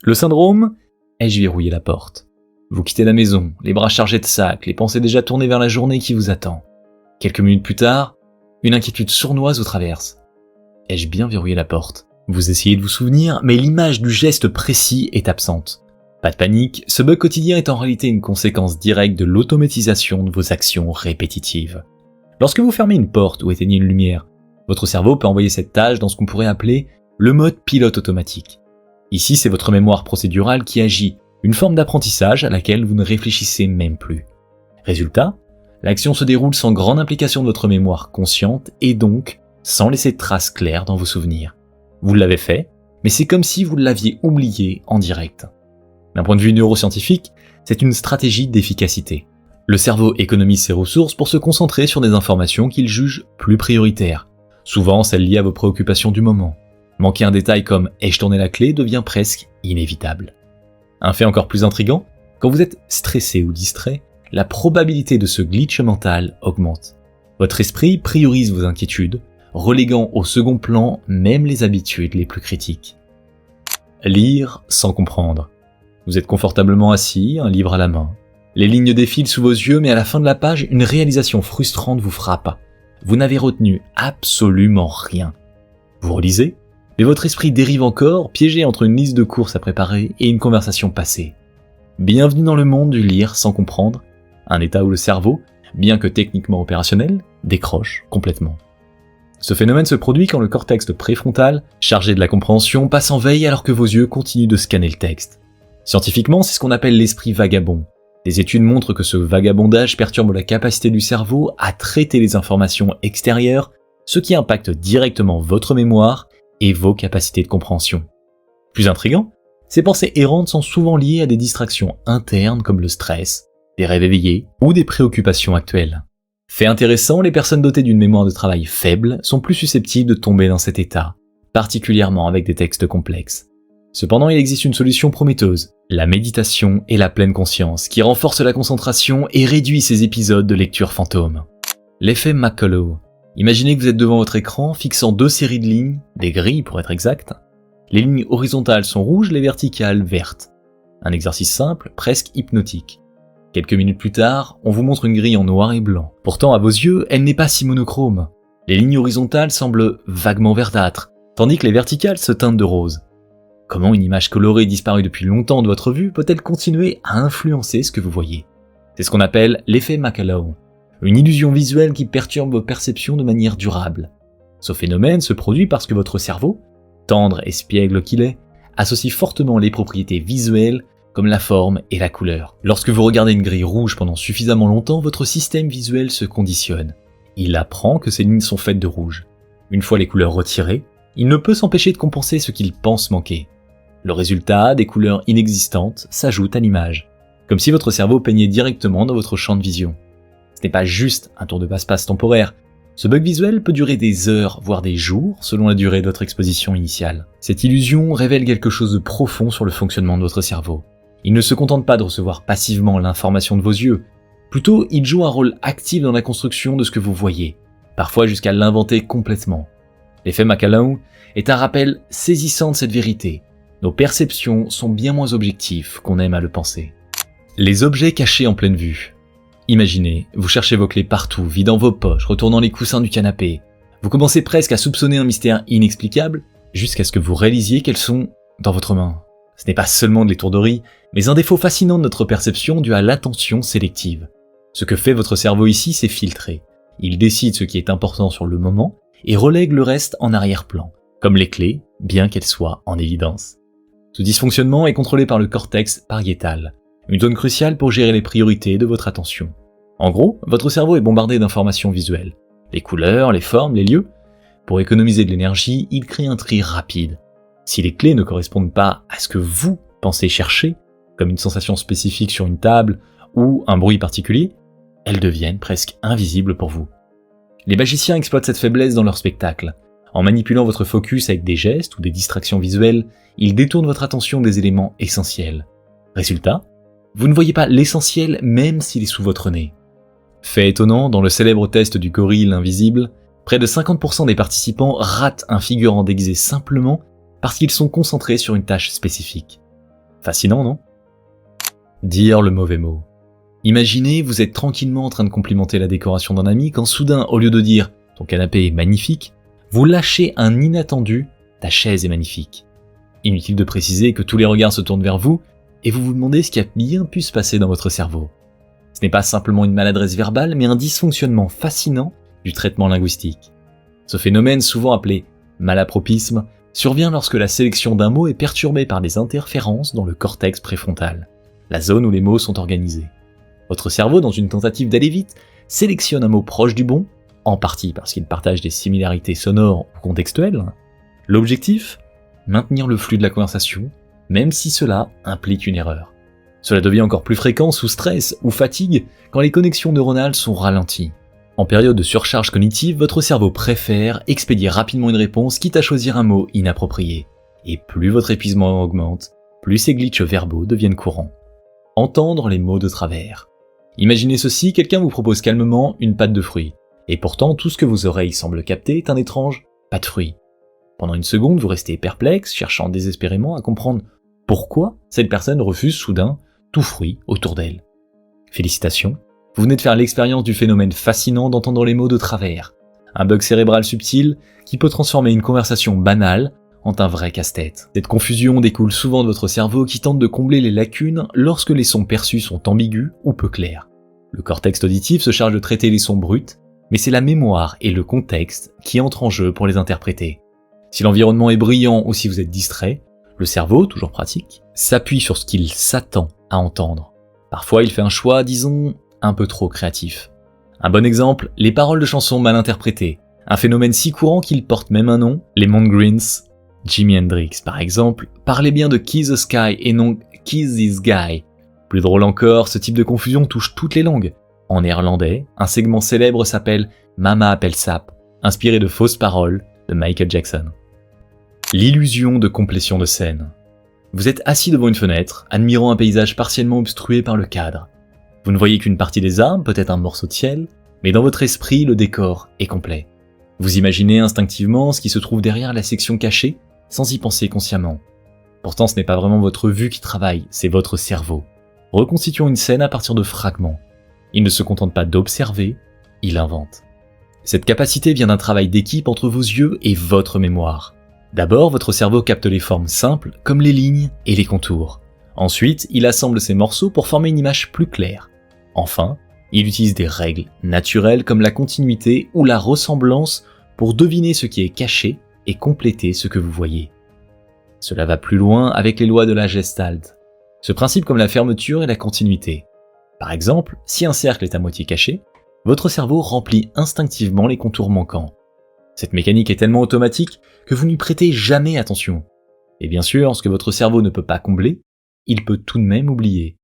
Le syndrome ? Ai-je verrouillé la porte ? Vous quittez la maison, les bras chargés de sacs, les pensées déjà tournées vers la journée qui vous attend. Quelques minutes plus tard, une inquiétude sournoise vous traverse. Ai-je bien verrouillé la porte ? Vous essayez de vous souvenir, mais l'image du geste précis est absente. Pas de panique, ce bug quotidien est en réalité une conséquence directe de l'automatisation de vos actions répétitives. Lorsque vous fermez une porte ou éteignez une lumière, votre cerveau peut envoyer cette tâche dans ce qu'on pourrait appeler le mode pilote automatique. Ici, c'est votre mémoire procédurale qui agit, une forme d'apprentissage à laquelle vous ne réfléchissez même plus. Résultat, l'action se déroule sans grande implication de votre mémoire consciente et donc sans laisser de traces claires dans vos souvenirs. Vous l'avez fait, mais c'est comme si vous l'aviez oublié en direct. D'un point de vue neuroscientifique, c'est une stratégie d'efficacité. Le cerveau économise ses ressources pour se concentrer sur des informations qu'il juge plus prioritaires, souvent celles liées à vos préoccupations du moment. Manquer un détail comme « ai-je tourné la clé » devient presque inévitable. Un fait encore plus intriguant, quand vous êtes stressé ou distrait, la probabilité de ce glitch mental augmente. Votre esprit priorise vos inquiétudes, reléguant au second plan même les habitudes les plus critiques. Lire sans comprendre. Vous êtes confortablement assis, un livre à la main. Les lignes défilent sous vos yeux, mais à la fin de la page, une réalisation frustrante vous frappe. Vous n'avez retenu absolument rien. Vous relisez, mais votre esprit dérive encore, piégé entre une liste de courses à préparer et une conversation passée. Bienvenue dans le monde du lire sans comprendre, un état où le cerveau, bien que techniquement opérationnel, décroche complètement. Ce phénomène se produit quand le cortex préfrontal, chargé de la compréhension, passe en veille alors que vos yeux continuent de scanner le texte. Scientifiquement, c'est ce qu'on appelle l'esprit vagabond. Des études montrent que ce vagabondage perturbe la capacité du cerveau à traiter les informations extérieures, ce qui impacte directement votre mémoire et vos capacités de compréhension. Plus intriguant, ces pensées errantes sont souvent liées à des distractions internes comme le stress, des rêves éveillés ou des préoccupations actuelles. Fait intéressant, les personnes dotées d'une mémoire de travail faible sont plus susceptibles de tomber dans cet état, particulièrement avec des textes complexes. Cependant, il existe une solution prometteuse, la méditation et la pleine conscience, qui renforce la concentration et réduit ces épisodes de lecture fantôme. L'effet McCullough. Imaginez que vous êtes devant votre écran, fixant deux séries de lignes, des grilles pour être exact. Les lignes horizontales sont rouges, les verticales vertes. Un exercice simple, presque hypnotique. Quelques minutes plus tard, on vous montre une grille en noir et blanc. Pourtant, à vos yeux, elle n'est pas si monochrome. Les lignes horizontales semblent vaguement verdâtres, tandis que les verticales se teintent de rose. Comment une image colorée disparue depuis longtemps de votre vue peut-elle continuer à influencer ce que vous voyez ? C'est ce qu'on appelle l'effet McCullough, une illusion visuelle qui perturbe vos perceptions de manière durable. Ce phénomène se produit parce que votre cerveau, tendre et espiègle qu'il est, associe fortement les propriétés visuelles comme la forme et la couleur. Lorsque vous regardez une grille rouge pendant suffisamment longtemps, votre système visuel se conditionne. Il apprend que ces lignes sont faites de rouge. Une fois les couleurs retirées, il ne peut s'empêcher de compenser ce qu'il pense manquer. Le résultat, des couleurs inexistantes, s'ajoute à l'image, comme si votre cerveau peignait directement dans votre champ de vision. Ce n'est pas juste un tour de passe-passe temporaire. Ce bug visuel peut durer des heures, voire des jours, selon la durée de votre exposition initiale. Cette illusion révèle quelque chose de profond sur le fonctionnement de votre cerveau. Il ne se contente pas de recevoir passivement l'information de vos yeux. Plutôt, il joue un rôle actif dans la construction de ce que vous voyez, parfois jusqu'à l'inventer complètement. L'effet McCullough est un rappel saisissant de cette vérité. Nos perceptions sont bien moins objectives qu'on aime à le penser. Les objets cachés en pleine vue. Imaginez, vous cherchez vos clés partout, vidant vos poches, retournant les coussins du canapé. Vous commencez presque à soupçonner un mystère inexplicable, jusqu'à ce que vous réalisiez qu'elles sont dans votre main. Ce n'est pas seulement de l'étourderie, mais un défaut fascinant de notre perception dû à l'attention sélective. Ce que fait votre cerveau ici, c'est filtrer. Il décide ce qui est important sur le moment et relègue le reste en arrière-plan, comme les clés, bien qu'elles soient en évidence. Ce dysfonctionnement est contrôlé par le cortex pariétal, une zone cruciale pour gérer les priorités de votre attention. En gros, votre cerveau est bombardé d'informations visuelles. Les couleurs, les formes, les lieux. Pour économiser de l'énergie, il crée un tri rapide. Si les clés ne correspondent pas à ce que vous pensez chercher, comme une sensation spécifique sur une table ou un bruit particulier, elles deviennent presque invisibles pour vous. Les magiciens exploitent cette faiblesse dans leur spectacle. En manipulant votre focus avec des gestes ou des distractions visuelles, ils détournent votre attention des éléments essentiels. Résultat, vous ne voyez pas l'essentiel même s'il est sous votre nez. Fait étonnant, dans le célèbre test du gorille invisible, près de 50% des participants ratent un figurant déguisé simplement parce qu'ils sont concentrés sur une tâche spécifique. Fascinant, non? Dire le mauvais mot. Imaginez, vous êtes tranquillement en train de complimenter la décoration d'un ami quand soudain, au lieu de dire « ton canapé est magnifique », vous lâchez un inattendu « ta chaise est magnifique ». Inutile de préciser que tous les regards se tournent vers vous et vous vous demandez ce qui a bien pu se passer dans votre cerveau. Ce n'est pas simplement une maladresse verbale, mais un dysfonctionnement fascinant du traitement linguistique. Ce phénomène, souvent appelé malapropisme, survient lorsque la sélection d'un mot est perturbée par des interférences dans le cortex préfrontal, la zone où les mots sont organisés. Votre cerveau, dans une tentative d'aller vite, sélectionne un mot proche du bon, en partie parce qu'il partage des similarités sonores ou contextuelles. L'objectif ? Maintenir le flux de la conversation, même si cela implique une erreur. Cela devient encore plus fréquent sous stress ou fatigue quand les connexions neuronales sont ralenties. En période de surcharge cognitive, votre cerveau préfère expédier rapidement une réponse quitte à choisir un mot inapproprié. Et plus votre épuisement augmente, plus ces glitches verbaux deviennent courants. Entendre les mots de travers. Imaginez ceci, quelqu'un vous propose calmement une pâte de fruits. Et pourtant, tout ce que vos oreilles semblent capter est un étrange « pas de fruits ». Pendant une seconde, vous restez perplexe, cherchant désespérément à comprendre pourquoi cette personne refuse soudain tout fruit autour d'elle. Félicitations, vous venez de faire l'expérience du phénomène fascinant d'entendre les mots de travers. Un bug cérébral subtil qui peut transformer une conversation banale en un vrai casse-tête. Cette confusion découle souvent de votre cerveau qui tente de combler les lacunes lorsque les sons perçus sont ambigus ou peu clairs. Le cortex auditif se charge de traiter les sons bruts, mais c'est la mémoire et le contexte qui entrent en jeu pour les interpréter. Si l'environnement est brillant ou si vous êtes distrait, le cerveau, toujours pratique, s'appuie sur ce qu'il s'attend à entendre. Parfois, il fait un choix, disons, un peu trop créatif. Un bon exemple, les paroles de chansons mal interprétées. Un phénomène si courant qu'il porte même un nom, les Mongrins. Jimi Hendrix, par exemple, parlait bien de Kiss the Sky et non Kiss this guy. Plus drôle encore, ce type de confusion touche toutes les langues. En néerlandais, un segment célèbre s'appelle Mama appelle sap, inspiré de fausses paroles de Michael Jackson. L'illusion de complétion de scène. Vous êtes assis devant une fenêtre, admirant un paysage partiellement obstrué par le cadre. Vous ne voyez qu'une partie des arbres, peut-être un morceau de ciel, mais dans votre esprit, le décor est complet. Vous imaginez instinctivement ce qui se trouve derrière la section cachée, sans y penser consciemment. Pourtant, ce n'est pas vraiment votre vue qui travaille, c'est votre cerveau, reconstituant une scène à partir de fragments. Il ne se contente pas d'observer, il invente. Cette capacité vient d'un travail d'équipe entre vos yeux et votre mémoire. D'abord, votre cerveau capte les formes simples, comme les lignes et les contours. Ensuite, il assemble ces morceaux pour former une image plus claire. Enfin, il utilise des règles naturelles comme la continuité ou la ressemblance pour deviner ce qui est caché et compléter ce que vous voyez. Cela va plus loin avec les lois de la Gestalt. Ce principe comme la fermeture et la continuité. Par exemple, si un cercle est à moitié caché, votre cerveau remplit instinctivement les contours manquants. Cette mécanique est tellement automatique que vous n'y prêtez jamais attention. Et bien sûr, ce que votre cerveau ne peut pas combler, il peut tout de même oublier.